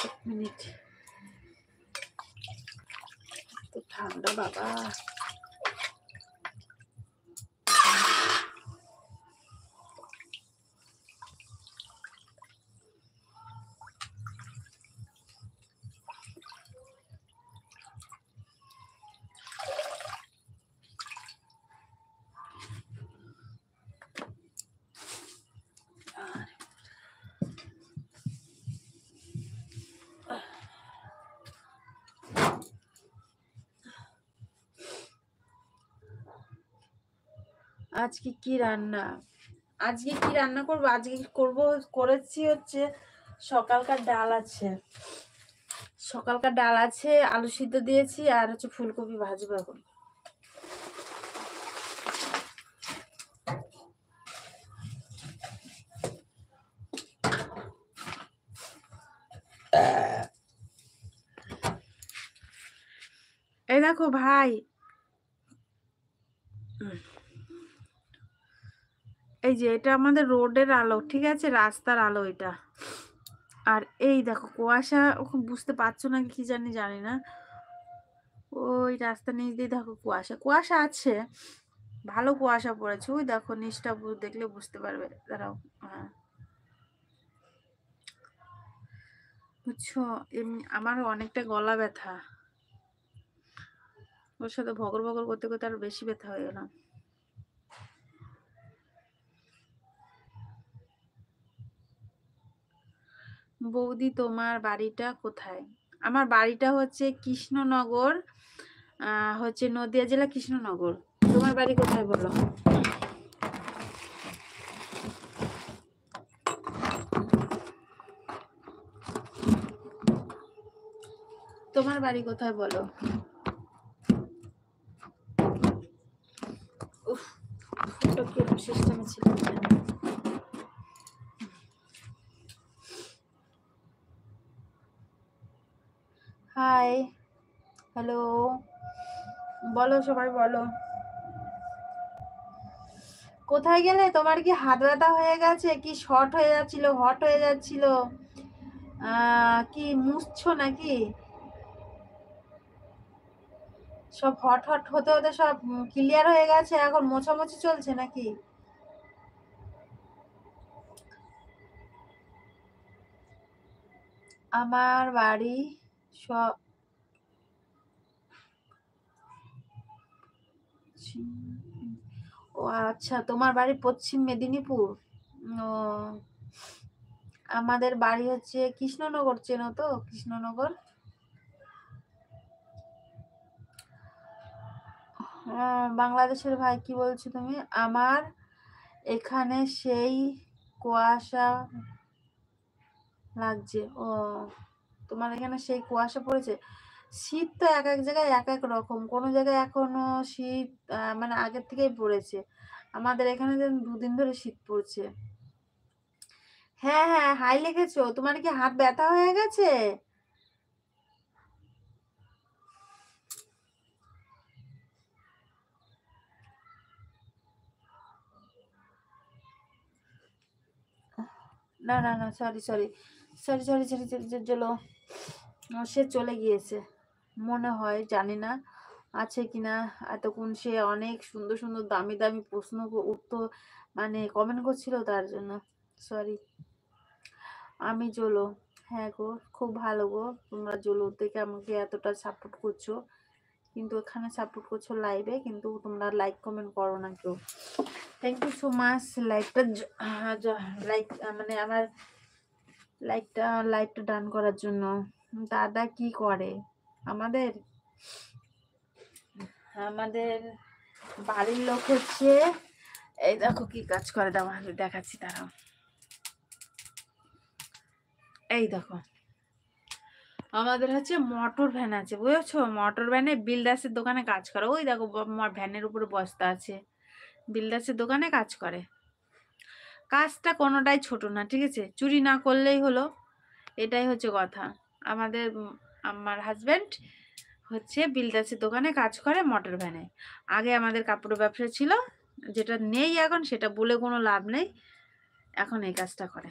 এক মিনিট, তো ঠান্ডা বাবা। আজকে কি রান্না, আজকে কি রান্না করবো? আজকে করেছি হচ্ছে সকালকার ডাল আছে, সকালকার ডাল আছে, আলু সিদ্ধ দিয়েছি, আর হচ্ছে ফুলকপি ভাজবো এখন। এই দেখো ভাই, এই যে এটা আমাদের রোডের আলো, ঠিক আছে, রাস্তার আলো এটা। আর এই দেখো কুয়াশা, ওখানে বুঝতে পারছো না কি জানি না, ওই রাস্তার নিচ দিয়ে দেখো কুয়াশা কুয়াশা আছে, ভালো কুয়াশা পড়েছে। ওই দেখো নিচটা দেখলে বুঝতে পারবে, দাঁড়াও। হ্যাঁ বুঝছো, এমনি আমারও অনেকটা গলা ব্যথা, ওর সাথে ভগর ভগর করতে করতে আরো বেশি ব্যথা হয়ে গেল। বৌদি তোমার বাড়িটা কোথায়? আমার বাড়িটা হচ্ছে কৃষ্ণনগর, হচ্ছে নদিয়া জেলা কৃষ্ণনগর। তোমার বাড়ি কোথায় বলো? তোমার বাড়ি কোথায় বলো? উফ, এটা কি সিস্টেমে ছিল? হাই, হ্যালো, বলো সবাই বলো। কোথায় গেলে? তোমার কি হাত ব্যথা হয়ে গেছে? কি শর্ট হয়ে যাচ্ছিল, হট হয়ে যাচ্ছিল? কি মুছছো নাকি? সব হট হট হতে হতে সব ক্লিয়ার হয়ে গেছে, এখন মোছামুছি চলছে নাকি? আমার বাড়ি সব, ও আচ্ছা, তোমার বাড়ি পশ্চিম মেদিনীপুর। ও, আমাদের বাড়ি হচ্ছে কৃষ্ণনগর, চেনো তো কৃষ্ণনগর? বাংলাদেশের ভাই কি বলছো তুমি? আমার এখানে সেই কুয়াশা লাগছে। ও, তোমার এখানে সেই কুয়াশা পড়েছে। শীত তো এক এক জায়গায় এক এক রকম, কোনো জায়গায় এখনো শীত মানে আগের থেকেই পড়েছে। আমাদের এখানে যেন দুদিন ধরে শীত পড়ছে। হ্যাঁ হ্যাঁ, হাই লেগেছো? তোমার কি হাত ব্যথা হয়ে গেছে? না না না, sorry sorry sorry sorry sorry sorry, চলো, সে চলে গিয়েছে মনে হয়, জানি না আছে কিনা। এতক্ষণ সে অনেক সুন্দর সুন্দর দামি দামি প্রশ্ন উত্তর মানে কমেন্ট করছিল, তার জন্য সরি। আমি জলো, হ্যাঁ গো, খুব ভালো গো, তোমরা জলো থেকে আমাকে এতটা সাপোর্ট করছো, কিন্তু এখানে সাপোর্ট করছো লাইভে, কিন্তু তোমরা লাইক কমেন্ট করো না কেউ। থ্যাংক ইউ সো মাচ লাইকটা, লাইক মানে আমার লাইভটা ডান করার জন্য। দাদা কি করে? আমাদের আমাদের বাড়ির লোক হচ্ছে, এই দেখো কি কাজ করে, দাও আমি দেখাচ্ছি, দাঁড়াও। এই দেখো, আমাদের হচ্ছে মোটর ভ্যান আছে, বুঝেছো? মোটর ভ্যানে বিলদাসের দোকানে কাজ করে। ওই দেখো ভ্যানের উপরে বস্তা আছে, বিলদাসের দোকানে কাজ করে। কাজটা কোনোটাই ছোট না, ঠিক আছে, চুরি না করলেই হলো, এটাই হচ্ছে কথা। আমাদের আমার হাজব্যান্ড হচ্ছে বিলদাসের দোকানে কাজ করে, মোটর ভ্যানে। আগে আমাদের কাপড়ের ব্যবসা ছিল, যেটা নেই এখন, সেটা বলে কোনো লাভ নেই, এখন এই কাজটা করে।